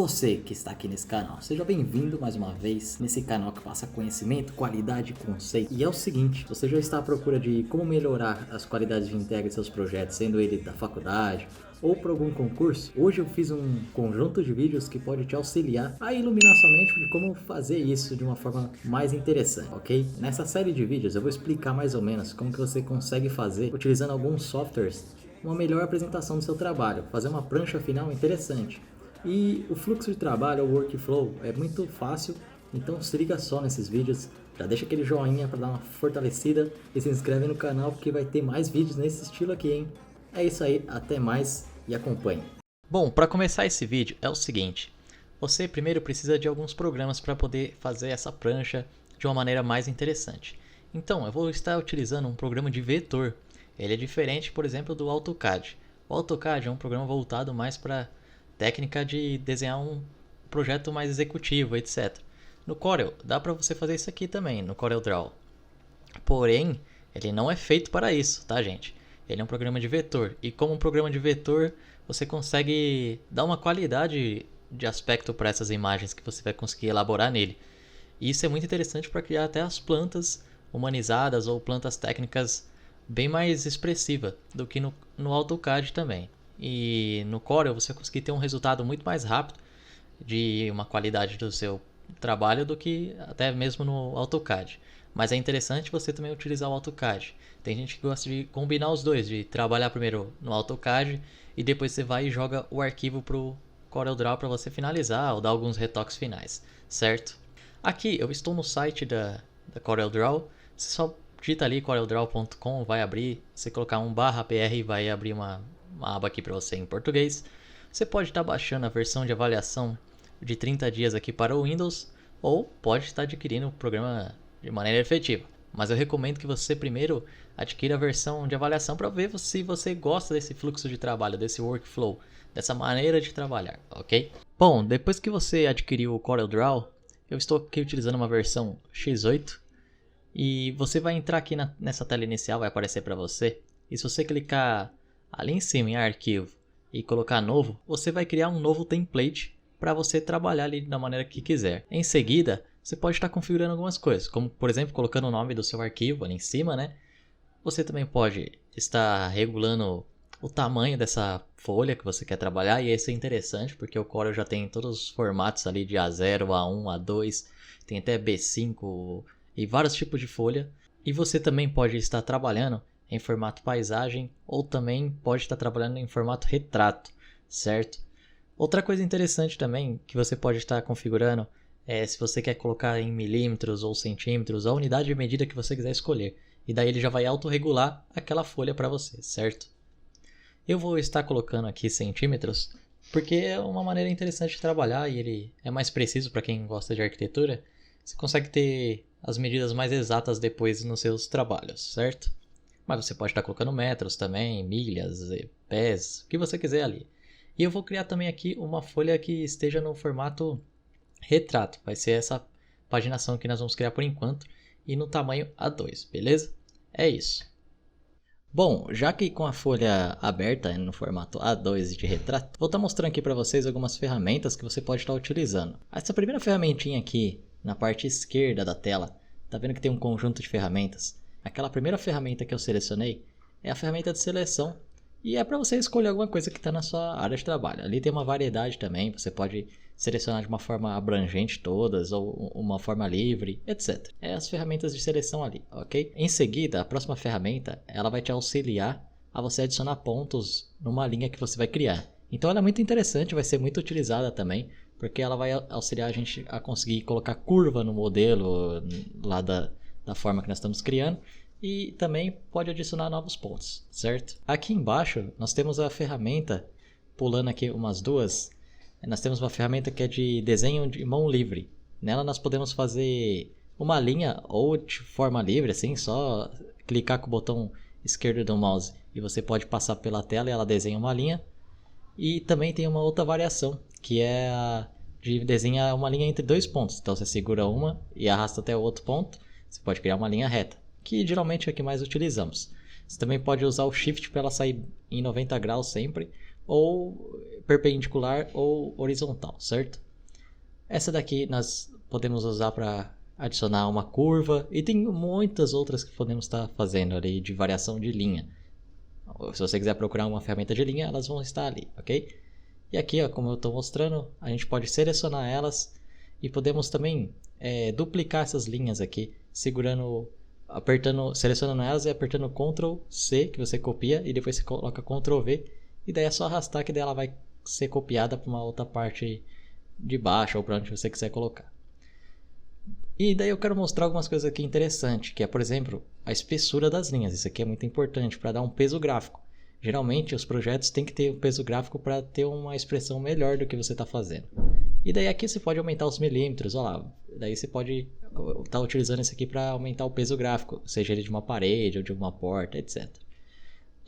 você que está aqui nesse canal. Seja bem-vindo mais uma vez nesse canal que passa conhecimento, qualidade e conceito. E é o seguinte, você já está à procura de como melhorar as qualidades de entrega de seus projetos, sendo ele da faculdade ou por algum concurso? Hoje eu fiz um conjunto de vídeos que pode te auxiliar a iluminar sua mente de como fazer isso de uma forma mais interessante, ok? Nessa série de vídeos eu vou explicar mais ou menos como que você consegue fazer, utilizando alguns softwares, uma melhor apresentação do seu trabalho, fazer uma prancha final interessante. E o fluxo de trabalho, o workflow, é muito fácil, então se liga só nesses vídeos, já deixa aquele joinha para dar uma fortalecida e se inscreve no canal porque vai ter mais vídeos nesse estilo aqui, hein? É isso aí, até mais e acompanhe. Bom, para começar esse vídeo é o seguinte, você primeiro precisa de alguns programas para poder fazer essa prancha de uma maneira mais interessante. Então, eu vou estar utilizando um programa de vetor. Ele é diferente, por exemplo, do AutoCAD. O AutoCAD é um programa voltado mais para técnica de desenhar um projeto mais executivo, etc. No Corel, dá para você fazer isso aqui também, no CorelDRAW. Porém, ele não é feito para isso, tá, gente? Ele é um programa de vetor. E como um programa de vetor, você consegue dar uma qualidade de aspecto para essas imagens que você vai conseguir elaborar nele. E isso é muito interessante para criar até as plantas humanizadas ou plantas técnicas bem mais expressivas do que no AutoCAD também. E no Corel você conseguir ter um resultado muito mais rápido de uma qualidade do seu trabalho do que até mesmo no AutoCAD. Mas é interessante você também utilizar o AutoCAD. Tem gente que gosta de combinar os dois, de trabalhar primeiro no AutoCAD e depois você vai e joga o arquivo para o CorelDRAW para você finalizar ou dar alguns retoques finais, certo? Aqui eu estou no site da CorelDRAW, você só digita ali coreldraw.com, vai abrir, você colocar um /pr vai abrir uma aba aqui para você em português. Você pode estar baixando a versão de avaliação de 30 dias aqui para o Windows ou pode estar adquirindo o programa de maneira efetiva. Mas eu recomendo que você primeiro adquira a versão de avaliação para ver se você gosta desse fluxo de trabalho, desse workflow, dessa maneira de trabalhar, ok? Bom, depois que você adquiriu o CorelDRAW, eu estou aqui utilizando uma versão X8 e você vai entrar aqui nessa tela inicial, vai aparecer para você. E se você clicar ali em cima em arquivo e colocar novo, você vai criar um novo template para você trabalhar ali da maneira que quiser. Em seguida, você pode estar configurando algumas coisas, como por exemplo, colocando o nome do seu arquivo ali em cima, né? Você também pode estar regulando o tamanho dessa folha que você quer trabalhar, e isso é interessante porque o Corel já tem todos os formatos ali de A0, A1, A2, tem até B5 e vários tipos de folha. E você também pode estar trabalhando em formato paisagem ou também pode estar trabalhando em formato retrato, certo? Outra coisa interessante também que você pode estar configurando é se você quer colocar em milímetros ou centímetros, a unidade de medida que você quiser escolher. E daí ele já vai autorregular aquela folha para você, certo? Eu vou estar colocando aqui centímetros porque é uma maneira interessante de trabalhar e ele é mais preciso para quem gosta de arquitetura. Você consegue ter as medidas mais exatas depois nos seus trabalhos, certo? Mas você pode estar colocando metros também, milhas, pés, o que você quiser ali. E eu vou criar também aqui uma folha que esteja no formato retrato. Vai ser essa paginação que nós vamos criar por enquanto. E no tamanho A2, beleza? É isso. Bom, já que com a folha aberta no formato A2 de retrato, vou estar mostrando aqui para vocês algumas ferramentas que você pode estar utilizando. Essa primeira ferramentinha aqui, na parte esquerda da tela, tá vendo que tem um conjunto de ferramentas? Aquela primeira ferramenta que eu selecionei é a ferramenta de seleção e é para você escolher alguma coisa que está na sua área de trabalho. Ali tem uma variedade também, você pode selecionar de uma forma abrangente todas ou uma forma livre, etc. É as ferramentas de seleção ali, ok? Em seguida, a próxima ferramenta ela vai te auxiliar a você adicionar pontos numa linha que você vai criar. Então ela é muito interessante, vai ser muito utilizada também, porque ela vai auxiliar a gente a conseguir colocar curva no modelo lá da forma que nós estamos criando. E também pode adicionar novos pontos, certo? Aqui embaixo nós temos a ferramenta, pulando aqui umas duas, nós temos uma ferramenta que é de desenho de mão livre. Nela nós podemos fazer uma linha ou de forma livre, assim, só clicar com o botão esquerdo do mouse e você pode passar pela tela e ela desenha uma linha. E também tem uma outra variação, que é a de desenhar uma linha entre dois pontos. Então você segura uma e arrasta até o outro ponto, você pode criar uma linha reta, que geralmente é o que mais utilizamos. Você também pode usar o Shift para ela sair em 90 graus sempre, ou perpendicular ou horizontal, certo? Essa daqui nós podemos usar para adicionar uma curva e tem muitas outras que podemos estar fazendo ali de variação de linha. Se você quiser procurar uma ferramenta de linha, elas vão estar ali, ok? E aqui, ó, como eu estou mostrando, a gente pode selecionar elas e podemos também duplicar essas linhas aqui, selecionando elas e apertando Ctrl C, que você copia, e depois você coloca Ctrl V, e daí é só arrastar que daí ela vai ser copiada para uma outra parte de baixo ou para onde você quiser colocar. E daí eu quero mostrar algumas coisas aqui interessantes, que é, por exemplo, a espessura das linhas. Isso aqui é muito importante para dar um peso gráfico. Geralmente os projetos têm que ter um peso gráfico para ter uma expressão melhor do que você está fazendo. E daí aqui você pode aumentar os milímetros, olha lá. Daí você pode estar utilizando isso aqui para aumentar o peso gráfico, seja ele de uma parede ou de uma porta, etc.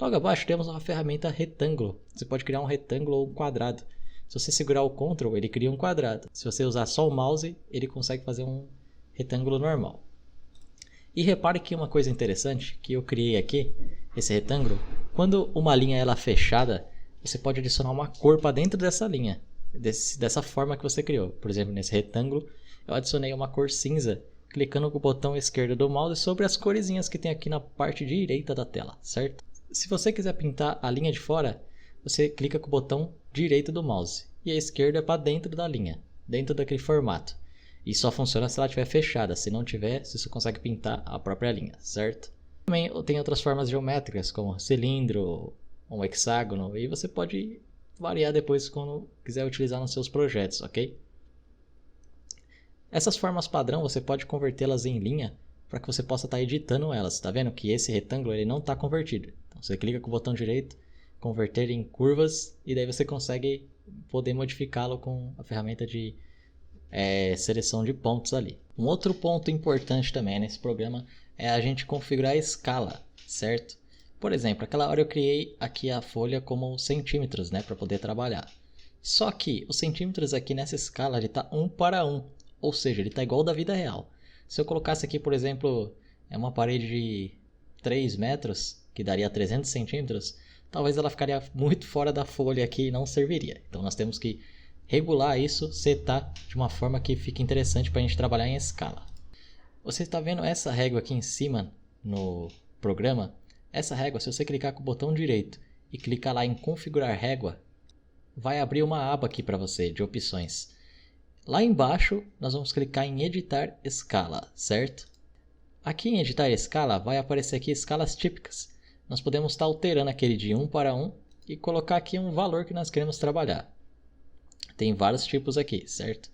Logo abaixo temos uma ferramenta retângulo. Você pode criar um retângulo ou um quadrado. Se você segurar o Ctrl, ele cria um quadrado. Se você usar só o mouse, ele consegue fazer um retângulo normal. E repare que uma coisa interessante que eu criei aqui, esse retângulo, quando uma linha ela é fechada, você pode adicionar uma cor para dentro dessa linha, dessa forma que você criou. Por exemplo, nesse retângulo, eu adicionei uma cor cinza, clicando com o botão esquerdo do mouse sobre as coresinhas que tem aqui na parte direita da tela, certo? Se você quiser pintar a linha de fora, você clica com o botão direito do mouse e a esquerda é para dentro da linha, dentro daquele formato. E só funciona se ela estiver fechada. Se não tiver, você consegue pintar a própria linha, certo? Também tem outras formas geométricas, como cilindro, um hexágono, e você pode variar depois quando quiser utilizar nos seus projetos, ok? Essas formas padrão você pode convertê-las em linha para que você possa estar editando elas. Está vendo que esse retângulo ele não está convertido? Então você clica com o botão direito, converter em curvas, e daí você consegue poder modificá-lo com a ferramenta de seleção de pontos ali. Um outro ponto importante também nesse programa é a gente configurar a escala, certo? Por exemplo, aquela hora eu criei aqui a folha como centímetros, né, para poder trabalhar. Só que os centímetros aqui nessa escala ele está 1 para 1, ou seja, ele está igual ao da vida real. Se eu colocasse aqui, por exemplo, uma parede de 3 metros, que daria 300 centímetros, talvez ela ficaria muito fora da folha aqui e não serviria. Então nós temos que regular isso, setar de uma forma que fique interessante para a gente trabalhar em escala. Você está vendo essa régua aqui em cima no programa? Essa régua, se você clicar com o botão direito e clicar lá em configurar régua, vai abrir uma aba aqui para você de opções. Lá embaixo nós vamos clicar em editar escala, certo? Aqui em editar escala vai aparecer aqui escalas típicas. Nós podemos estar alterando aquele de 1 para 1 e colocar aqui um valor que nós queremos trabalhar. Tem vários tipos aqui, certo?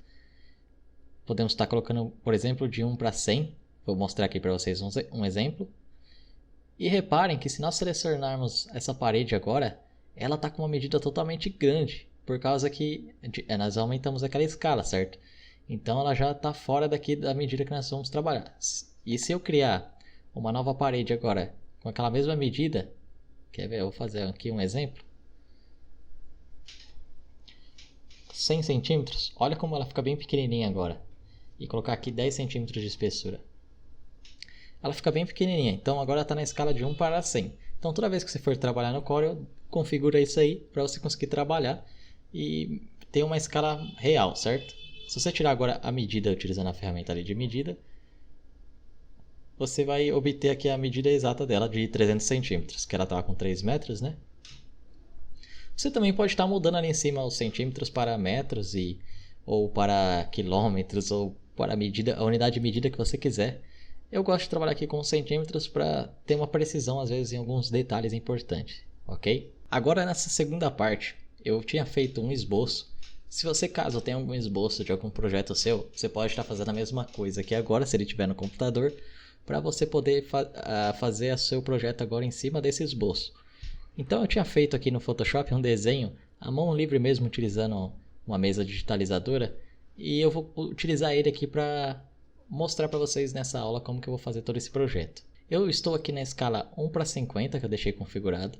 Podemos estar colocando, por exemplo, de 1 para 100. Vou mostrar aqui para vocês um exemplo. E reparem que se nós selecionarmos essa parede agora, ela está com uma medida totalmente grande, por causa que nós aumentamos aquela escala, certo? Então ela já está fora daqui da medida que nós vamos trabalhar. E se eu criar uma nova parede agora com aquela mesma medida, quer ver? Eu vou fazer aqui um exemplo. 100 centímetros, olha como ela fica bem pequenininha agora. E colocar aqui 10 centímetros de espessura. Ela fica bem pequenininha, então agora está na escala de 1 para 100. Então toda vez que você for trabalhar no Corel, configura isso aí para você conseguir trabalhar e ter uma escala real, certo? Se você tirar agora a medida utilizando a ferramenta ali de medida, você vai obter aqui a medida exata dela de 300 centímetros, que ela estava com 3 metros, né? Você também pode estar mudando ali em cima os centímetros para metros ou para quilômetros ou para a unidade de medida que você quiser. Eu gosto de trabalhar aqui com centímetros para ter uma precisão às vezes em alguns detalhes importantes, ok? Agora nessa segunda parte eu tinha feito um esboço. Se você caso tenha algum esboço de algum projeto seu, você pode estar fazendo a mesma coisa aqui agora se ele estiver no computador, para você poder fazer o seu projeto agora em cima desse esboço. Então eu tinha feito aqui no Photoshop um desenho à mão livre mesmo, utilizando uma mesa digitalizadora, e eu vou utilizar ele aqui para mostrar para vocês nessa aula como que eu vou fazer todo esse projeto. Eu estou aqui na escala 1 para 50 que eu deixei configurado,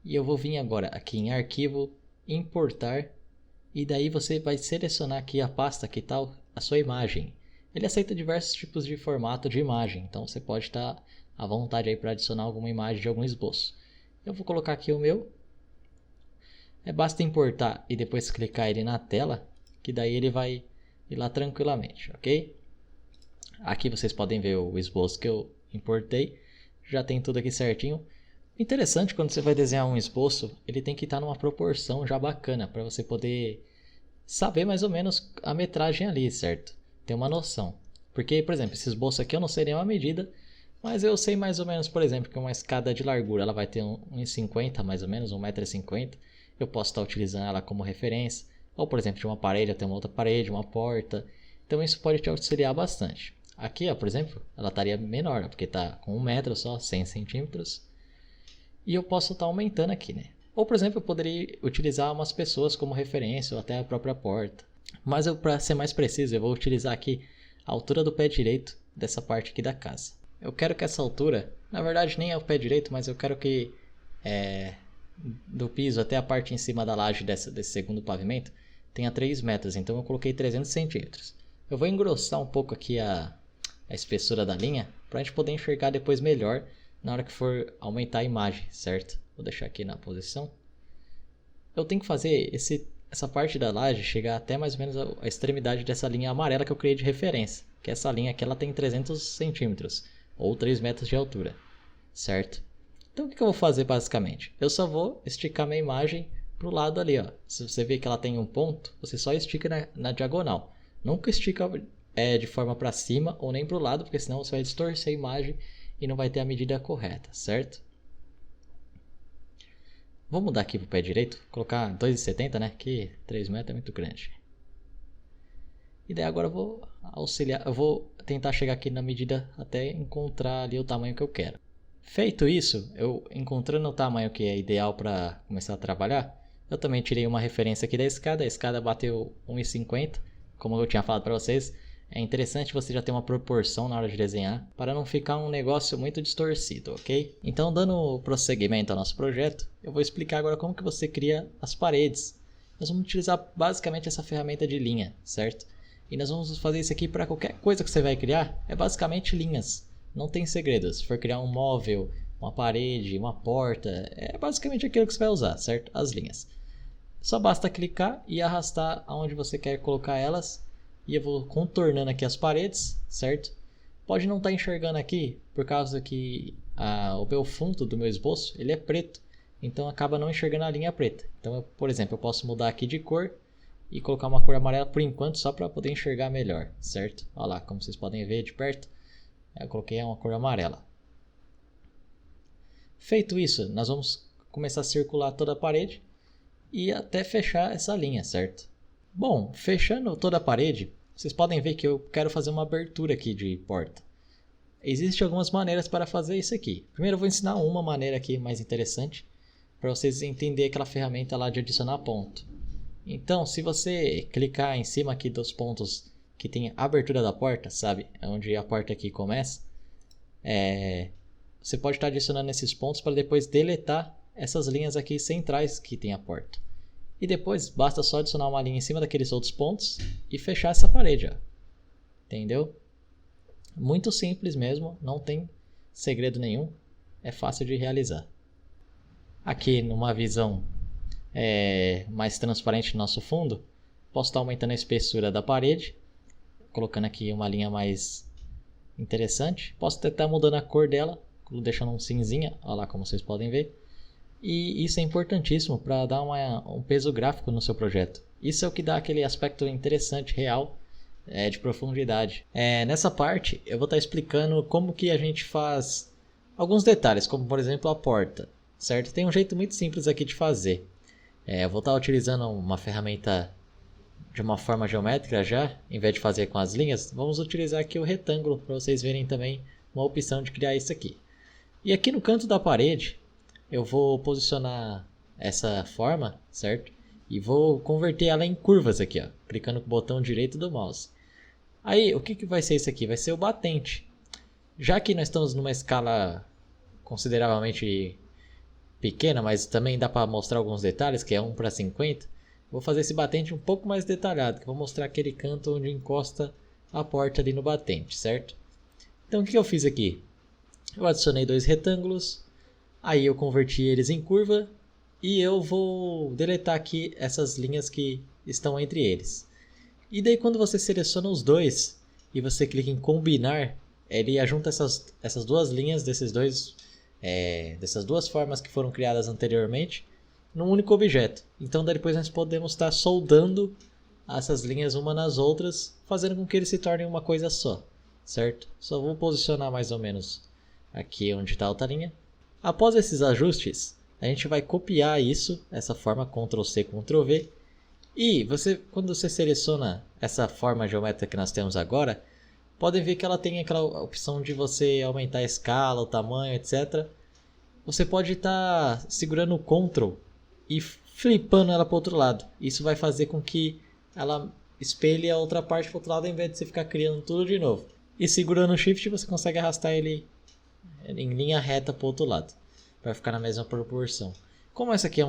e eu vou vir agora aqui em arquivo, importar, e daí você vai selecionar aqui a pasta que está a sua imagem. Ele aceita diversos tipos de formato de imagem, então você pode estar à vontade aí para adicionar alguma imagem de algum esboço. Eu vou colocar aqui o meu. Basta importar e depois clicar ele na tela, que daí ele vai ir lá tranquilamente, ok? Aqui vocês podem ver o esboço que eu importei, já tem tudo aqui certinho. Interessante, quando você vai desenhar um esboço, ele tem que estar numa proporção já bacana, para você poder saber mais ou menos a metragem ali, certo? Ter uma noção. Porque, por exemplo, esse esboço aqui eu não sei nenhuma medida, mas eu sei mais ou menos, por exemplo, que uma escada de largura ela vai ter 1,50 mais ou menos, 1,50 m. Eu posso estar utilizando ela como referência. Ou, por exemplo, de uma parede até uma outra parede, uma porta. Então isso pode te auxiliar bastante. Aqui, ó, por exemplo, ela estaria menor, porque está com 1 metro só, 100 centímetros. E eu posso estar aumentando aqui, né? Ou, por exemplo, eu poderia utilizar umas pessoas como referência ou até a própria porta. Mas para ser mais preciso, eu vou utilizar aqui a altura do pé direito dessa parte aqui da casa. Eu quero que essa altura, na verdade nem é o pé direito, mas eu quero que do piso até a parte em cima da laje desse segundo pavimento tenha 3 metros. Então eu coloquei 300 centímetros. Eu vou engrossar um pouco aqui a espessura da linha para a gente poder enxergar depois melhor na hora que for aumentar a imagem, certo? Vou deixar aqui na posição. Eu tenho que fazer essa parte da laje chegar até mais ou menos a extremidade dessa linha amarela que eu criei de referência. Que essa linha aqui ela tem 300 centímetros ou 3 metros de altura, certo? Então o que eu vou fazer basicamente? Eu só vou esticar minha imagem para o lado ali, ó. Se você vê que ela tem um ponto, você só estica na diagonal. Nunca estica de forma para cima ou nem para o lado, porque senão você vai distorcer a imagem e não vai ter a medida correta, certo? Vou mudar aqui para o pé direito, colocar 2,70, né? Que 3 metros é muito grande. E daí agora eu vou auxiliar, eu vou tentar chegar aqui na medida até encontrar ali o tamanho que eu quero. Feito isso, eu encontrando o tamanho que é ideal para começar a trabalhar, eu também tirei uma referência aqui da escada. A escada bateu 1,50, como eu tinha falado para vocês. É interessante você já ter uma proporção na hora de desenhar, para não ficar um negócio muito distorcido, ok? Então, dando prosseguimento ao nosso projeto, eu vou explicar agora como que você cria as paredes. Nós vamos utilizar basicamente essa ferramenta de linha, certo? E nós vamos fazer isso aqui para qualquer coisa que você vai criar, é basicamente linhas. Não tem segredo. Se for criar um móvel, uma parede, uma porta, é basicamente aquilo que você vai usar, certo? As linhas. Só basta clicar e arrastar aonde você quer colocar elas. E eu vou contornando aqui as paredes, certo? Pode não estar enxergando aqui, por causa que o meu fundo do meu esboço ele é preto. Então acaba não enxergando a linha preta. Então, por exemplo, eu posso mudar aqui de cor e colocar uma cor amarela por enquanto, só para poder enxergar melhor, certo? Olha lá, como vocês podem ver de perto, eu coloquei uma cor amarela. Feito isso, nós vamos começar a circular toda a parede e até fechar essa linha, certo? Bom, fechando toda a parede, vocês podem ver que eu quero fazer uma abertura aqui de porta. Existem algumas maneiras para fazer isso aqui. Primeiro eu vou ensinar uma maneira aqui mais interessante, para vocês entenderem aquela ferramenta lá de adicionar ponto. Então, se você clicar em cima aqui dos pontos que tem a abertura da porta, sabe? Onde a porta aqui começa, você pode estar adicionando esses pontos para depois deletar essas linhas aqui centrais que tem a porta. E depois basta só adicionar uma linha em cima daqueles outros pontos e fechar essa parede, ó. Entendeu? Muito simples mesmo, não tem segredo nenhum, é fácil de realizar. Aqui numa visão mais transparente do nosso fundo, posso estar aumentando a espessura da parede, colocando aqui uma linha mais interessante. Posso até estar mudando a cor dela, deixando um cinzinha, olha lá como vocês podem ver. E isso é importantíssimo para dar um peso gráfico no seu projeto. Isso é o que dá aquele aspecto interessante, real, de profundidade. Nessa parte eu vou estar explicando como que a gente faz alguns detalhes, como por exemplo a porta, certo? Tem um jeito muito simples aqui de fazer. Eu vou estar utilizando uma ferramenta de uma forma geométrica já, em vez de fazer com as linhas, vamos utilizar aqui o retângulo para vocês verem também uma opção de criar isso aqui. E aqui no canto da parede eu vou posicionar essa forma, certo? E vou converter ela em curvas aqui, ó, clicando com o botão direito do mouse. Aí, o que vai ser isso aqui? Vai ser o batente. Já que nós estamos numa escala consideravelmente pequena, mas também dá para mostrar alguns detalhes, que é 1:50, vou fazer esse batente um pouco mais detalhado, que eu vou mostrar aquele canto onde encosta a porta ali no batente, certo? Então, o que eu fiz aqui? Eu adicionei 2 retângulos. Aí eu converti eles em curva e eu vou deletar aqui essas linhas que estão entre eles. E daí quando você seleciona os dois e você clica em combinar, ele ajunta essas duas linhas dessas duas formas que foram criadas anteriormente num único objeto. Então depois nós podemos estar soldando essas linhas uma nas outras, fazendo com que eles se tornem uma coisa só, certo? Só vou posicionar mais ou menos aqui onde está a outra linha. Após esses ajustes, a gente vai copiar isso, essa forma Ctrl+C, Ctrl+V. E quando você seleciona essa forma geométrica que nós temos agora, podem ver que ela tem aquela opção de você aumentar a escala, o tamanho, etc. Você pode estar segurando o Ctrl e flipando ela para o outro lado. Isso vai fazer com que ela espelhe a outra parte para o outro lado, ao invés de você ficar criando tudo de novo. E segurando o Shift você consegue arrastar ele em linha reta para o outro lado, para ficar na mesma proporção. Como essa aqui é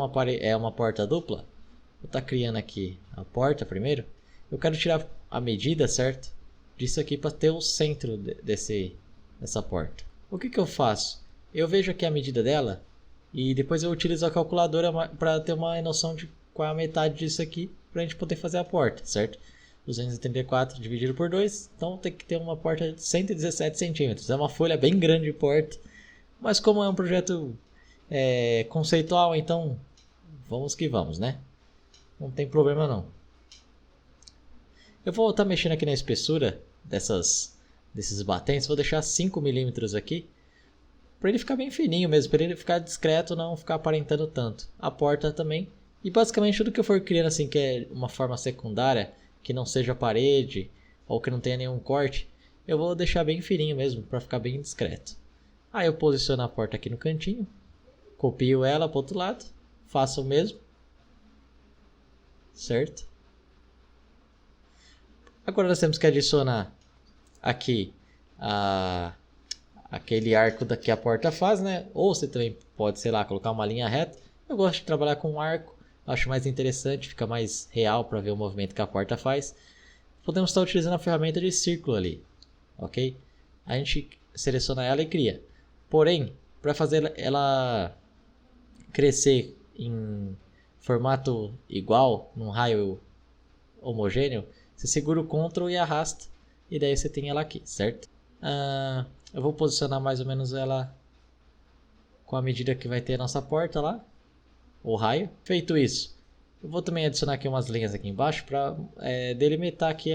uma porta dupla, vou estar criando aqui a porta primeiro. Eu quero tirar a medida, certo? Disso aqui para ter o centro dessa porta. O que eu faço? Eu vejo aqui a medida dela e depois eu utilizo a calculadora para ter uma noção de qual é a metade disso aqui, para a gente poder fazer a porta, certo? 234 dividido por 2, então tem que ter uma porta de 117 centímetros. É uma folha bem grande de porta, mas como é um projeto conceitual, então vamos que vamos, né? Não tem problema não. Eu vou estar mexendo aqui na espessura desses batentes, vou deixar 5 milímetros aqui, para ele ficar bem fininho mesmo, para ele ficar discreto, não ficar aparentando tanto. A porta também, e basicamente tudo que eu for criando assim, que é uma forma secundária, que não seja parede, ou que não tenha nenhum corte, eu vou deixar bem fininho mesmo, para ficar bem discreto. Aí eu posiciono a porta aqui no cantinho, copio ela para o outro lado, faço o mesmo, certo? Agora nós temos que adicionar aqui aquele arco que a porta faz, né? Ou você também pode, sei lá, colocar uma linha reta. Eu gosto de trabalhar com um arco, acho mais interessante, fica mais real para ver o movimento que a porta faz. Podemos estar utilizando a ferramenta de círculo ali, ok? A gente seleciona ela e cria. Porém, para fazer ela crescer em formato igual, num raio homogêneo, você segura o Ctrl e arrasta, e daí você tem ela aqui, certo? Eu vou posicionar mais ou menos ela com a medida que vai ter a nossa porta lá, o raio. Feito isso, eu vou também adicionar aqui umas linhas aqui embaixo para delimitar aqui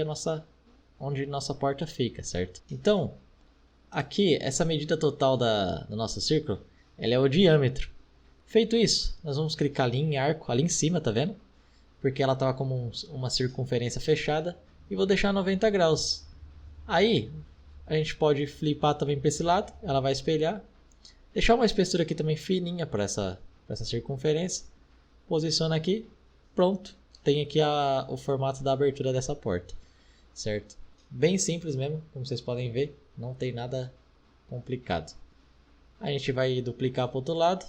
onde nossa porta fica, certo? Então, aqui, essa medida total do nosso círculo, ela é o diâmetro. Feito isso, nós vamos clicar ali em arco, ali em cima, tá vendo? Porque ela estava como uma circunferência fechada, e vou deixar 90 graus. Aí a gente pode flipar também para esse lado, ela vai espelhar. Deixar uma espessura aqui também fininha para essa circunferência. Posiciona aqui, pronto. Tem aqui o formato da abertura dessa porta, certo? Bem simples mesmo, como vocês podem ver, não tem nada complicado. A gente vai duplicar para o outro lado,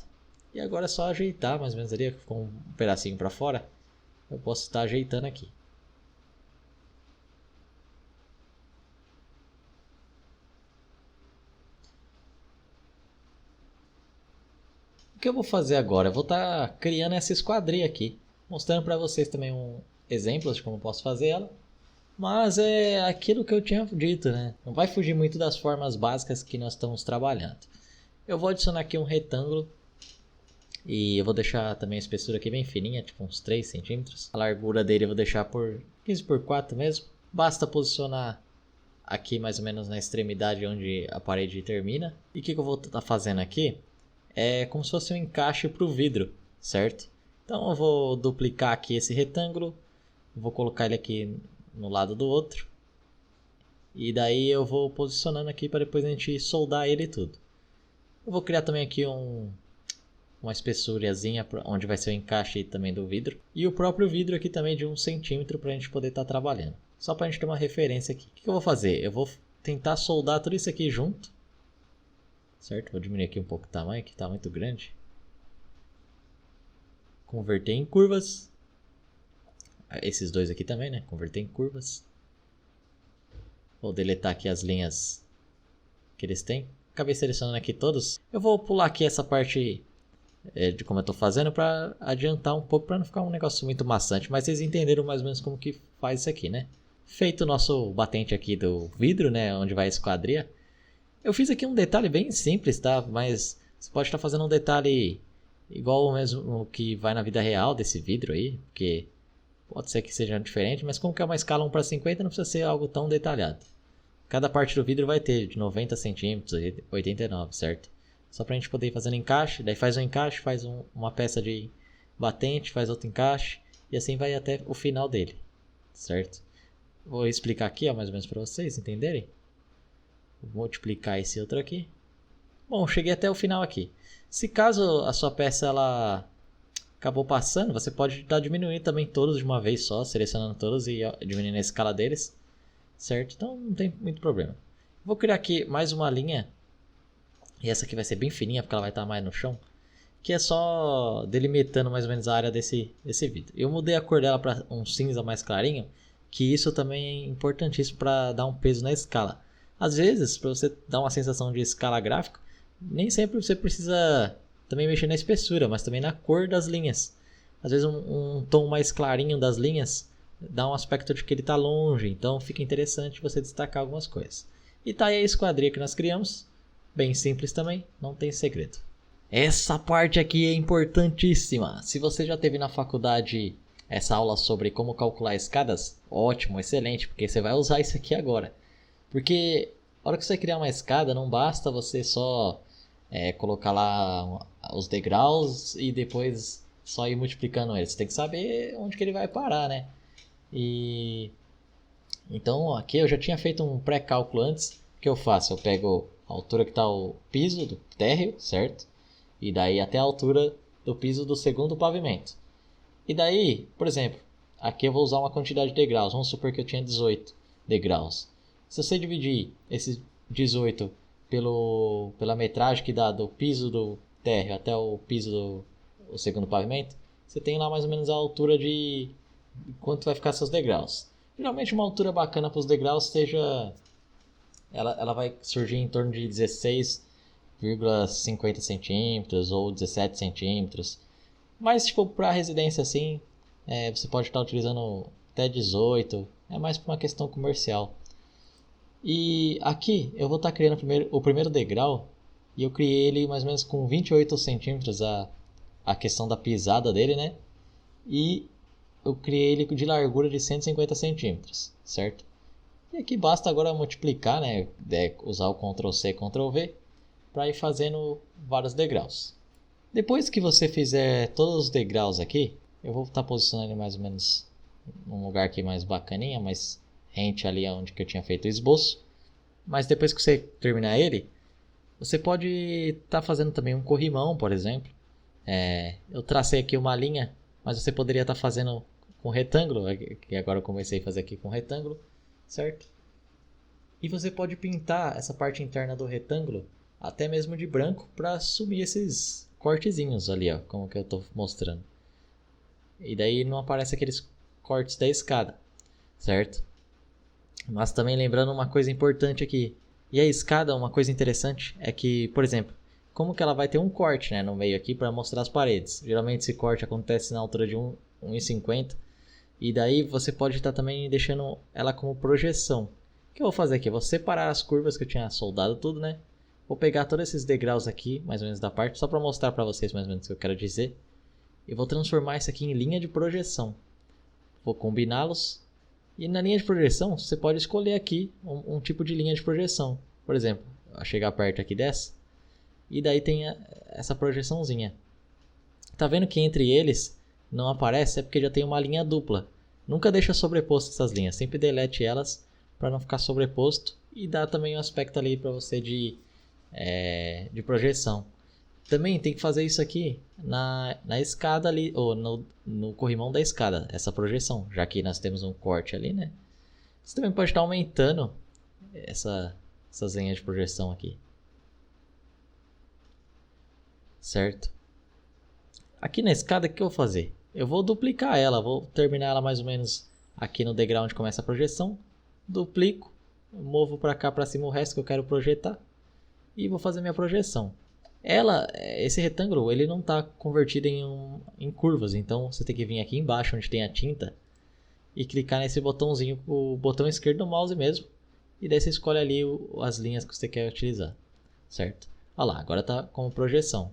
e agora é só ajeitar mais ou menos ali, com um pedacinho para fora. Eu posso estar ajeitando aqui. O que eu vou fazer agora? Eu vou estar criando essa esquadria aqui, mostrando para vocês também exemplos de como eu posso fazer ela. Mas é aquilo que eu tinha dito, né? Não vai fugir muito das formas básicas que nós estamos trabalhando. Eu vou adicionar aqui um retângulo. E eu vou deixar também a espessura aqui bem fininha, tipo uns 3 centímetros. A largura dele eu vou deixar por 15 por 4 mesmo. Basta posicionar aqui mais ou menos na extremidade onde a parede termina. E o que eu vou estar fazendo aqui é como se fosse um encaixe para o vidro, certo? Então eu vou duplicar aqui esse retângulo. Vou colocar ele aqui no lado do outro. E daí eu vou posicionando aqui para depois a gente soldar ele e tudo. Eu vou criar também aqui uma espessurazinha onde vai ser o encaixe também do vidro. E o próprio vidro aqui também de 1 centímetro para a gente poder estar trabalhando. Só para a gente ter uma referência aqui. O que eu vou fazer? Eu vou tentar soldar tudo isso aqui junto. Certo? Vou diminuir aqui um pouco o tamanho, que está muito grande. Converter em curvas. Esses dois aqui também, né? Converter em curvas. Vou deletar aqui as linhas que eles têm. Acabei selecionando aqui todos. Eu vou pular aqui essa parte de como eu tô fazendo para adiantar um pouco, para não ficar um negócio muito maçante, mas vocês entenderam mais ou menos como que faz isso aqui, né? Feito o nosso batente aqui do vidro, né, onde vai a esquadria, eu fiz aqui um detalhe bem simples, tá? Mas você pode estar fazendo um detalhe igual o mesmo que vai na vida real desse vidro aí, porque pode ser que seja diferente, mas como que é uma escala 1:50, não precisa ser algo tão detalhado. Cada parte do vidro vai ter de 90 centímetros e 89, certo? Só pra gente poder ir fazendo encaixe, daí faz um encaixe, faz uma peça de batente, faz outro encaixe, e assim vai até o final dele, certo? Vou explicar aqui, ó, mais ou menos para vocês entenderem. Vou multiplicar esse outro aqui. Bom, cheguei até o final aqui. Se caso a sua peça ela acabou passando, você pode estar diminuindo também todos de uma vez só, selecionando todos e diminuindo a escala deles, certo? Então não tem muito problema. Vou criar aqui mais uma linha, e essa aqui vai ser bem fininha porque ela vai estar mais no chão, que é só delimitando mais ou menos a área desse vidro. Eu mudei a cor dela para um cinza mais clarinho, que isso também é importantíssimo para dar um peso na escala. Às vezes, para você dar uma sensação de escala gráfica, nem sempre você precisa também mexer na espessura, mas também na cor das linhas. Às vezes um tom mais clarinho das linhas dá um aspecto de que ele está longe, então fica interessante você destacar algumas coisas. E tá aí a esquadria que nós criamos, bem simples também, não tem segredo. Essa parte aqui é importantíssima. Se você já teve na faculdade essa aula sobre como calcular escadas, ótimo, excelente, porque você vai usar isso aqui agora. Porque a hora que você criar uma escada, não basta você só colocar lá os degraus e depois só ir multiplicando eles. Você tem que saber onde que ele vai parar, né? E então aqui eu já tinha feito um pré-cálculo antes. O que eu faço? Eu pego a altura que está o piso do térreo, certo? E daí até a altura do piso do segundo pavimento. E daí, por exemplo, aqui eu vou usar uma quantidade de degraus. Vamos supor que eu tinha 18 degraus. Se você dividir esse 18 pela metragem que dá do piso do térreo até o piso do segundo pavimento, você tem lá mais ou menos a altura de quanto vai ficar seus degraus. Geralmente uma altura bacana para os degraus seja... Ela vai surgir em torno de 16,50 centímetros ou 17 centímetros. Mas tipo, para residência assim, você pode estar utilizando até 18. É mais para uma questão comercial. E aqui eu vou estar criando o primeiro degrau. E eu criei ele mais ou menos com 28 centímetros a questão da pisada dele, né? E eu criei ele de largura de 150 centímetros, certo? E aqui basta agora multiplicar, né? Usar o Ctrl+C, Ctrl+V para ir fazendo vários degraus. Depois que você fizer todos os degraus aqui, eu vou estar posicionando ele mais ou menos num lugar aqui mais bacaninha, mais rente ali onde que eu tinha feito o esboço. Mas depois que você terminar ele, você pode estar fazendo também um corrimão, por exemplo. Eu tracei aqui uma linha, mas você poderia estar fazendo com retângulo, que agora eu comecei a fazer aqui com retângulo, certo? E você pode pintar essa parte interna do retângulo até mesmo de branco para sumir esses cortezinhos ali, ó, como que eu estou mostrando. E daí não aparece aqueles cortes da escada, certo? Mas também lembrando uma coisa importante aqui. E a escada, uma coisa interessante é que, por exemplo, como que ela vai ter um corte, né, no meio aqui para mostrar as paredes. Geralmente esse corte acontece na altura de 1,50. E daí você pode estar também deixando ela como projeção. O que eu vou fazer aqui? Eu vou separar as curvas que eu tinha soldado tudo, né? Vou pegar todos esses degraus aqui, mais ou menos da parte, só para mostrar para vocês mais ou menos o que eu quero dizer. E vou transformar isso aqui em linha de projeção. Vou combiná-los. E na linha de projeção, você pode escolher aqui um tipo de linha de projeção. Por exemplo, eu chegar perto aqui dessa. E daí tem essa projeçãozinha. Tá vendo que entre eles não aparece? É porque já tem uma linha dupla. Nunca deixa sobreposto essas linhas. Sempre delete elas para não ficar sobreposto. E dá também um aspecto ali para você de projeção. Também tem que fazer isso aqui na escada ali, ou no corrimão da escada, essa projeção, já que nós temos um corte ali, né? Você também pode estar aumentando essas linhas de projeção aqui, certo? Aqui na escada, o que eu vou fazer? Eu vou duplicar ela, vou terminar ela mais ou menos aqui no degrau onde começa a projeção, duplico, movo para cá para cima o resto que eu quero projetar e vou fazer minha projeção. Esse retângulo, ele não está convertido em curvas, então você tem que vir aqui embaixo onde tem a tinta e clicar nesse botãozinho, o botão esquerdo do mouse mesmo, e daí você escolhe ali as linhas que você quer utilizar, certo? Olha lá, agora está como projeção.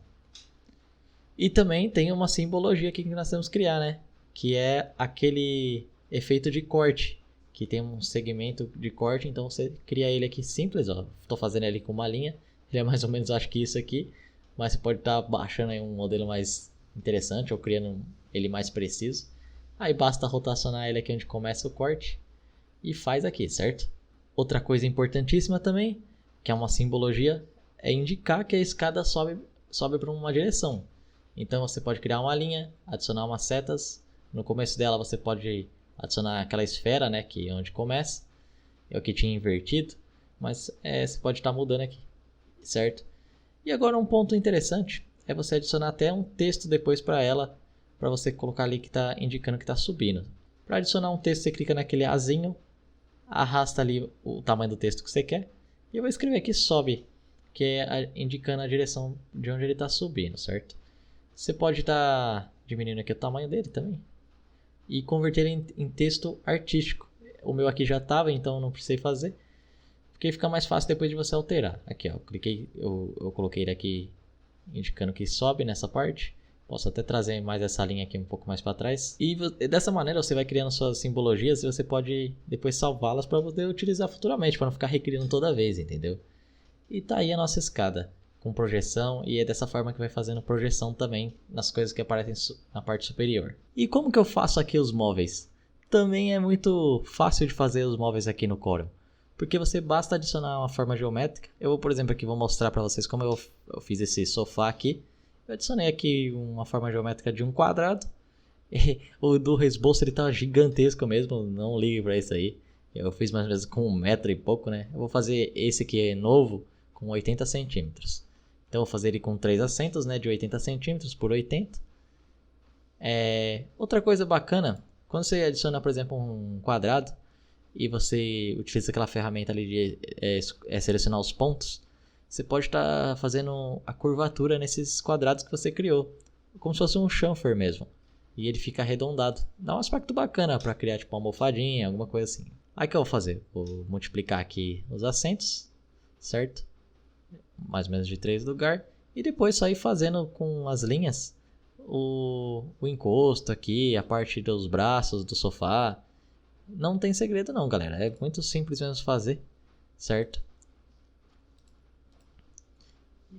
E também tem uma simbologia aqui que nós temos que criar, né? Que é aquele efeito de corte, que tem um segmento de corte, então você cria ele aqui simples, ó. Estou fazendo ele com uma linha, ele é mais ou menos, acho que isso aqui, mas você pode estar baixando aí um modelo mais interessante ou criando ele mais preciso. Aí basta rotacionar ele aqui onde começa o corte e faz aqui, certo? Outra coisa importantíssima também, que é uma simbologia, é indicar que a escada sobe para uma direção. Então você pode criar uma linha, adicionar umas setas. No começo dela você pode adicionar aquela esfera, né, que é onde começa. É o que tinha invertido, mas você pode estar mudando aqui, certo? E agora um ponto interessante é você adicionar até um texto depois para ela, para você colocar ali que está indicando que está subindo. Para adicionar um texto, você clica naquele azinho, arrasta ali o tamanho do texto que você quer, e eu vou escrever aqui sobe, que é indicando a direção de onde ele está subindo, certo? Você pode estar diminuindo aqui o tamanho dele também e converter ele em texto artístico. O meu aqui já estava, então não precisei fazer, porque fica mais fácil depois de você alterar. Aqui, ó, eu coloquei ele aqui indicando que sobe nessa parte. Posso até trazer mais essa linha aqui um pouco mais para trás. E dessa maneira você vai criando suas simbologias e você pode depois salvá-las para poder utilizar futuramente, para não ficar recriando toda vez, entendeu? E tá aí a nossa escada com projeção, e é dessa forma que vai fazendo projeção também nas coisas que aparecem na parte superior. E como que eu faço aqui os móveis? Também é muito fácil de fazer os móveis aqui no Corel, porque você basta adicionar uma forma geométrica. Eu vou, por exemplo, aqui vou mostrar para vocês como eu fiz esse sofá aqui. Eu adicionei aqui uma forma geométrica de um quadrado. E o do resboço ele tá gigantesco mesmo, não ligue para isso aí. Eu fiz mais ou menos com 1 metro e pouco, né? Eu vou fazer esse aqui novo com 80 centímetros. Então eu vou fazer ele com 3 assentos, né, de 80 centímetros por 80. Outra coisa bacana, quando você adiciona, por exemplo, um quadrado e você utiliza aquela ferramenta ali de selecionar os pontos, você pode estar fazendo a curvatura nesses quadrados que você criou, como se fosse um chanfer mesmo. E ele fica arredondado. Dá um aspecto bacana para criar tipo uma almofadinha, alguma coisa assim. Aí o que eu vou fazer? Vou multiplicar aqui os assentos, certo? Mais ou menos de 3 lugares. E depois sair fazendo com as linhas o encosto aqui, a parte dos braços do sofá. Não tem segredo não, galera. É muito simples mesmo fazer, certo?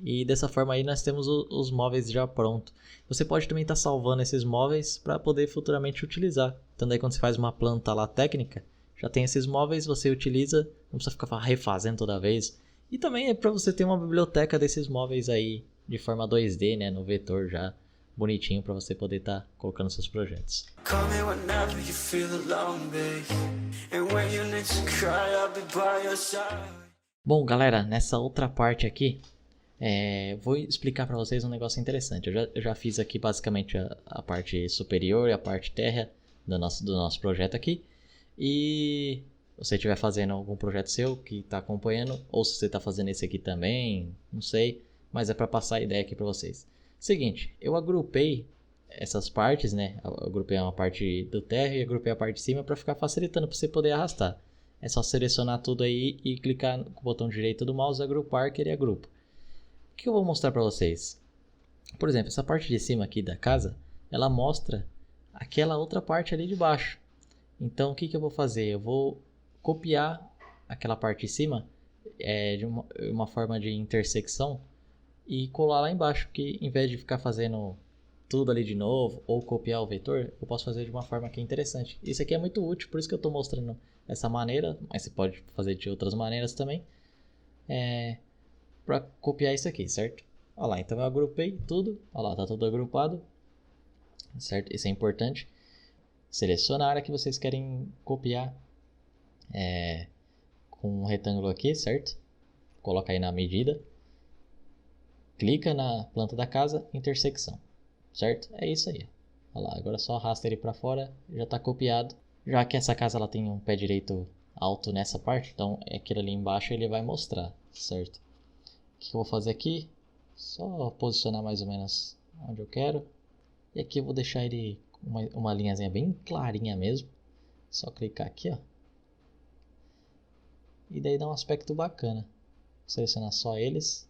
E dessa forma aí nós temos os móveis já prontos. Você pode também estar salvando esses móveis para poder futuramente utilizar. Então daí quando você faz uma planta lá técnica, já tem esses móveis, você utiliza, não precisa ficar refazendo toda vez. E também é para você ter uma biblioteca desses móveis aí de forma 2D, né, no vetor já bonitinho para você poder estar colocando seus projetos. Bom, galera, nessa outra parte aqui, vou explicar para vocês um negócio interessante. Eu já fiz aqui basicamente a parte superior e a parte terra do nosso projeto aqui. E se você estiver fazendo algum projeto seu que está acompanhando, ou se você está fazendo esse aqui também, não sei, mas é para passar a ideia aqui para vocês. Seguinte, eu agrupei essas partes, né? Eu agrupei uma parte do terra e agrupei a parte de cima para ficar facilitando para você poder arrastar. É só selecionar tudo aí e clicar com o botão direito do mouse, agrupar, que ele agrupa. O que eu vou mostrar para vocês? Por exemplo, essa parte de cima aqui da casa, ela mostra aquela outra parte ali de baixo. Então o que eu vou fazer? Eu vou copiar aquela parte de cima de uma forma de intersecção e colar lá embaixo, que em vez de ficar fazendo tudo ali de novo ou copiar o vetor, eu posso fazer de uma forma que é interessante. Isso aqui é muito útil, por isso que eu estou mostrando essa maneira, mas você pode fazer de outras maneiras também, para copiar isso aqui, certo? Olha lá, então eu agrupei tudo, olha lá, tá tudo agrupado, certo? Isso é importante. Seleciona a área que vocês querem copiar com um retângulo aqui, certo? Coloca aí na medida. Clica na planta da casa, intersecção, certo? É isso aí. Olha lá, agora só arrasta ele para fora, já está copiado. Já que essa casa ela tem um pé direito alto nessa parte, então aquele ali embaixo ele vai mostrar, certo? O que eu vou fazer aqui? Só posicionar mais ou menos onde eu quero. E aqui eu vou deixar ele uma linhazinha bem clarinha mesmo. Só clicar aqui, ó. E daí dá um aspecto bacana. Vou selecionar só eles.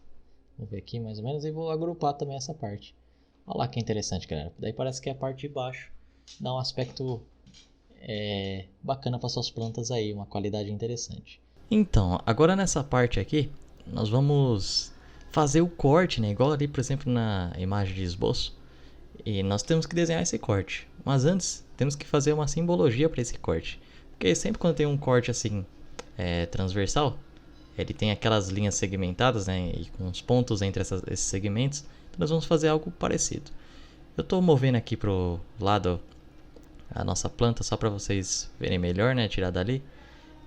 Vou ver aqui mais ou menos e vou agrupar também essa parte. Olha lá que interessante, galera. Daí parece que é a parte de baixo dá um aspecto bacana para suas plantas aí, uma qualidade interessante. Então, agora nessa parte aqui, nós vamos fazer o corte, né? Igual ali, por exemplo, na imagem de esboço. E nós temos que desenhar esse corte. Mas antes, temos que fazer uma simbologia para esse corte. Porque sempre quando tem um corte assim, transversal, ele tem aquelas linhas segmentadas, né? E com os pontos entre esses segmentos. Então nós vamos fazer algo parecido. Eu estou movendo aqui pro lado a nossa planta só para vocês verem melhor, né? Tirar dali.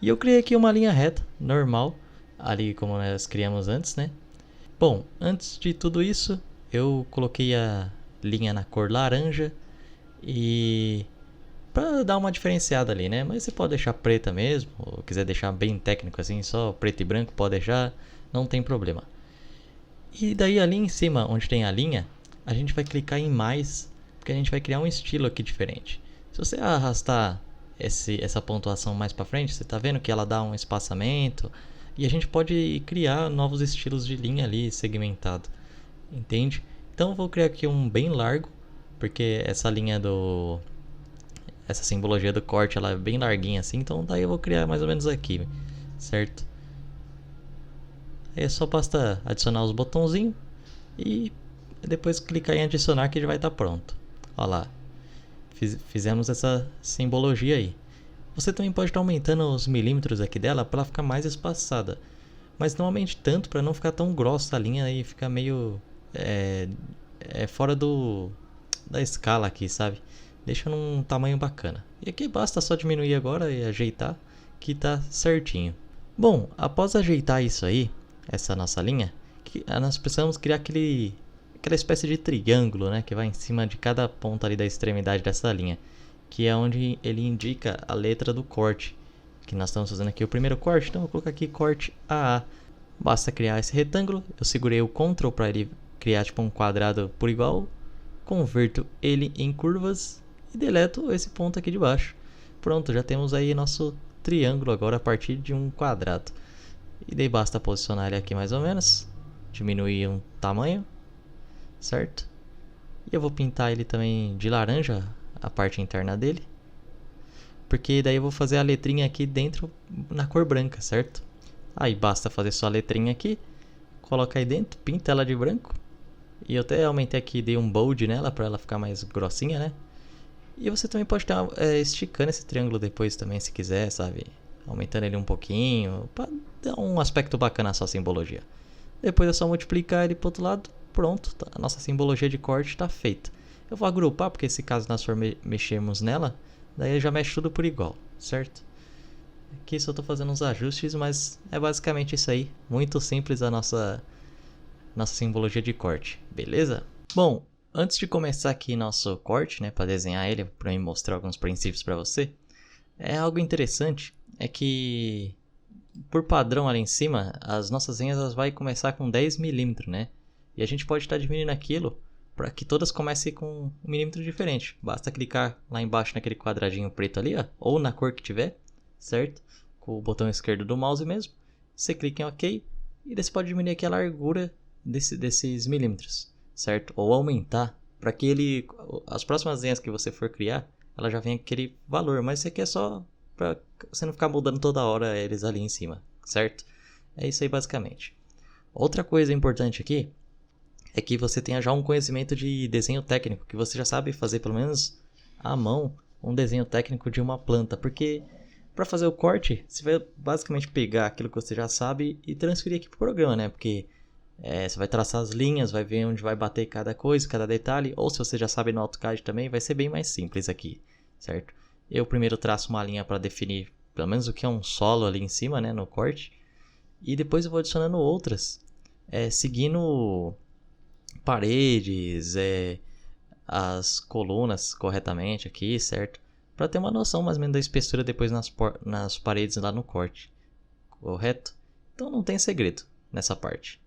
E eu criei aqui uma linha reta, normal, ali como nós criamos antes, né? Bom, antes de tudo isso, eu coloquei a linha na cor laranja e para dar uma diferenciada ali, né? Mas você pode deixar preta mesmo, ou quiser deixar bem técnico assim, só preto e branco, pode deixar, não tem problema. E daí ali em cima, onde tem a linha, a gente vai clicar em mais, porque a gente vai criar um estilo aqui diferente. Se você arrastar essa pontuação mais para frente, você está vendo que ela dá um espaçamento e a gente pode criar novos estilos de linha ali segmentado, entende? Então eu vou criar aqui um bem largo, porque essa linha essa simbologia do corte ela é bem larguinha assim, então daí eu vou criar mais ou menos aqui, certo? Aí é só basta adicionar os botãozinhos e depois clicar em adicionar que já vai estar pronto. Olha lá, fizemos essa simbologia aí. Você também pode estar aumentando os milímetros aqui dela para ela ficar mais espaçada, mas não aumente tanto para não ficar tão grossa a linha e ficar meio fora da escala aqui, sabe? Deixa num tamanho bacana. E aqui basta só diminuir agora e ajeitar que tá certinho. Bom, após ajeitar isso aí, essa nossa linha, nós precisamos criar aquela espécie de triângulo, né, que vai em cima de cada ponta ali da extremidade dessa linha, que é onde ele indica a letra do corte, que nós estamos fazendo aqui o primeiro corte, então eu vou colocar aqui corte AA. Basta criar esse retângulo, eu segurei o Ctrl para ele criar tipo um quadrado por igual, converto ele em curvas e deleto esse ponto aqui de baixo. Pronto, já temos aí nosso triângulo agora a partir de um quadrado. E daí basta posicionar ele aqui mais ou menos, diminuir um tamanho, certo? E eu vou pintar ele também de laranja, a parte interna dele, porque daí eu vou fazer a letrinha aqui dentro na cor branca, certo? Aí basta fazer só a letrinha aqui, coloca aí dentro, pinta ela de branco. E eu até aumentei aqui, dei um bold nela para ela ficar mais grossinha, né? E você também pode estar esticando esse triângulo depois também, se quiser, sabe? Aumentando ele um pouquinho, para dar um aspecto bacana à sua simbologia. Depois é só multiplicar ele para o outro lado, pronto, a nossa simbologia de corte está feita. Eu vou agrupar, porque se caso nós for mexermos nela, daí já mexe tudo por igual, certo? Aqui só estou fazendo uns ajustes, mas é basicamente isso aí. Muito simples a nossa simbologia de corte, beleza? Bom, antes de começar aqui nosso corte, né, para desenhar ele, para eu mostrar alguns princípios para você, algo interessante é que por padrão ali em cima, as nossas linhas elas vai começar com 10 milímetros, né? E a gente pode estar diminuindo aquilo para que todas comecem com um milímetro diferente. Basta clicar lá embaixo naquele quadradinho preto ali, ó, ou na cor que tiver, certo? Com o botão esquerdo do mouse mesmo. Você clica em OK e daí você pode diminuir aqui a largura desses milímetros, certo? Ou aumentar para que as próximas linhas que você for criar, ela já vem aquele valor, mas isso aqui é só para você não ficar mudando toda hora eles ali em cima, certo? É isso aí basicamente. Outra coisa importante aqui é que você tenha já um conhecimento de desenho técnico, que você já sabe fazer pelo menos à mão um desenho técnico de uma planta, porque para fazer o corte, você vai basicamente pegar aquilo que você já sabe e transferir aqui para o programa, né? Porque você vai traçar as linhas, vai ver onde vai bater cada coisa, cada detalhe, ou se você já sabe no AutoCAD também, vai ser bem mais simples aqui, certo? Eu primeiro traço uma linha para definir pelo menos o que é um solo ali em cima, né, no corte, e depois eu vou adicionando outras, seguindo paredes, as colunas corretamente aqui, certo? Para ter uma noção mais ou menos da espessura depois nas paredes lá no corte, correto? Então não tem segredo nessa parte.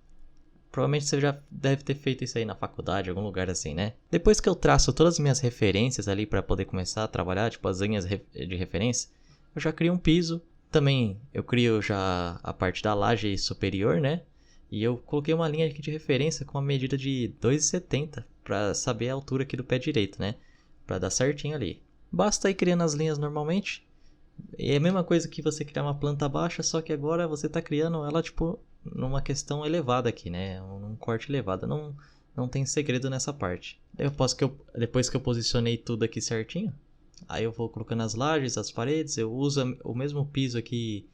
Provavelmente você já deve ter feito isso aí na faculdade, algum lugar assim, né? Depois que eu traço todas as minhas referências ali para poder começar a trabalhar, tipo as linhas de referência, eu já crio um piso. Também eu crio já a parte da laje superior, né? E eu coloquei uma linha aqui de referência com uma medida de 2,70 para saber a altura aqui do pé direito, né? Para dar certinho ali. Basta ir criando as linhas normalmente. É a mesma coisa que você criar uma planta baixa, só que agora você está criando ela tipo numa questão elevada aqui, né? Num corte elevado. Não tem segredo nessa parte. Depois que eu posicionei tudo aqui certinho, aí eu vou colocando as lajes, as paredes. Eu uso o mesmo piso aqui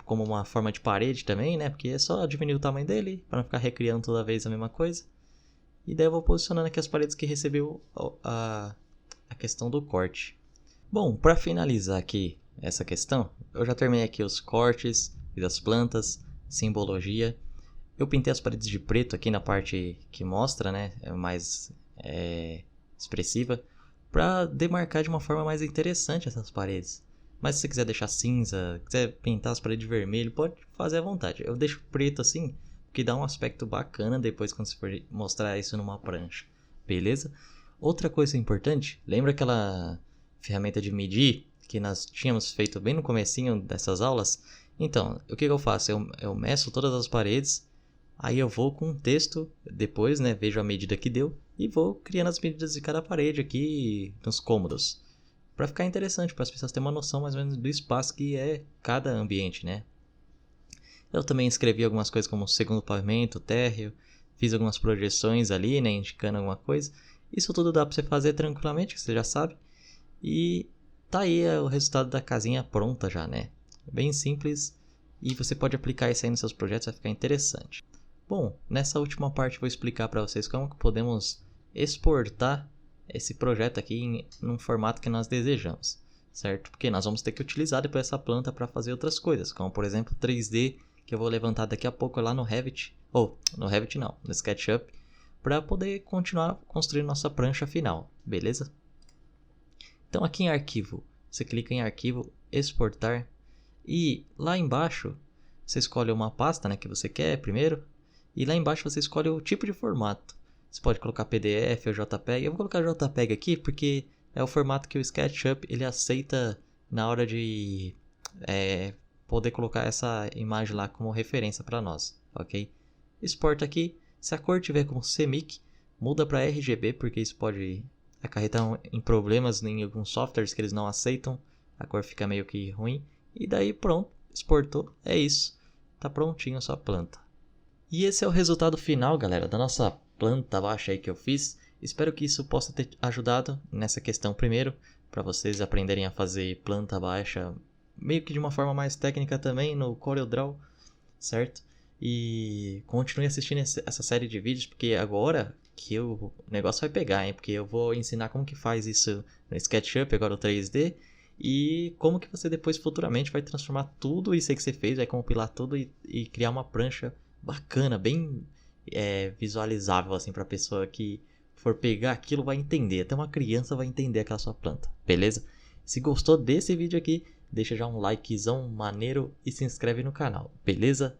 como uma forma de parede também, né? Porque é só diminuir o tamanho dele para não ficar recriando toda vez a mesma coisa. E daí eu vou posicionando aqui as paredes que recebeu a questão do corte. Bom, para finalizar aqui essa questão, eu já terminei aqui os cortes, fiz as plantas, simbologia. Eu pintei as paredes de preto aqui na parte que mostra, né? É mais expressiva, para demarcar de uma forma mais interessante essas paredes. Mas se você quiser deixar cinza, quiser pintar as paredes de vermelho, pode fazer à vontade. Eu deixo preto assim, que dá um aspecto bacana depois quando você for mostrar isso numa prancha, beleza? Outra coisa importante, lembra aquela ferramenta de medir que nós tínhamos feito bem no comecinho dessas aulas? Então, o que eu faço? Eu meço todas as paredes, aí eu vou com um texto, depois, né, vejo a medida que deu e vou criando as medidas de cada parede aqui nos cômodos, para ficar interessante, para as pessoas terem uma noção mais ou menos do espaço que é cada ambiente, né? Eu também escrevi algumas coisas como segundo pavimento, térreo, fiz algumas projeções ali, né, indicando alguma coisa. Isso tudo dá para você fazer tranquilamente, você já sabe. E tá aí o resultado da casinha pronta já, né? Bem simples e você pode aplicar isso aí nos seus projetos, vai ficar interessante. Bom, nessa última parte eu vou explicar para vocês como que podemos exportar esse projeto aqui num formato que nós desejamos, certo? Porque nós vamos ter que utilizar depois essa planta para fazer outras coisas, como por exemplo 3D, que eu vou levantar daqui a pouco lá no Revit, no SketchUp, para poder continuar construindo nossa prancha final, beleza? Então aqui em arquivo, você clica em arquivo, exportar, e lá embaixo você escolhe uma pasta, né, que você quer primeiro, e lá embaixo você escolhe o tipo de formato. Você pode colocar PDF ou JPEG. Eu vou colocar JPEG aqui porque é o formato que o SketchUp ele aceita na hora de poder colocar essa imagem lá como referência para nós, ok? Exporta aqui. Se a cor tiver como CMYK, muda para RGB porque isso pode acarretar em problemas em alguns softwares que eles não aceitam. A cor fica meio que ruim. E daí pronto, exportou. É isso. Tá prontinho a sua planta. E esse é o resultado final, galera, da nossa planta baixa aí que eu fiz. Espero que isso possa ter ajudado nessa questão primeiro, para vocês aprenderem a fazer planta baixa meio que de uma forma mais técnica também no CorelDRAW, certo? E continue assistindo essa série de vídeos, porque agora que o negócio vai pegar, hein? Porque eu vou ensinar como que faz isso no SketchUp, agora o 3D, e como que você depois futuramente vai transformar tudo isso aí que você fez, vai compilar tudo e criar uma prancha bacana, bem visualizável assim para a pessoa que for pegar aquilo vai entender, até uma criança vai entender aquela sua planta, beleza? Se gostou desse vídeo aqui, deixa já um likezão maneiro e se inscreve no canal, beleza?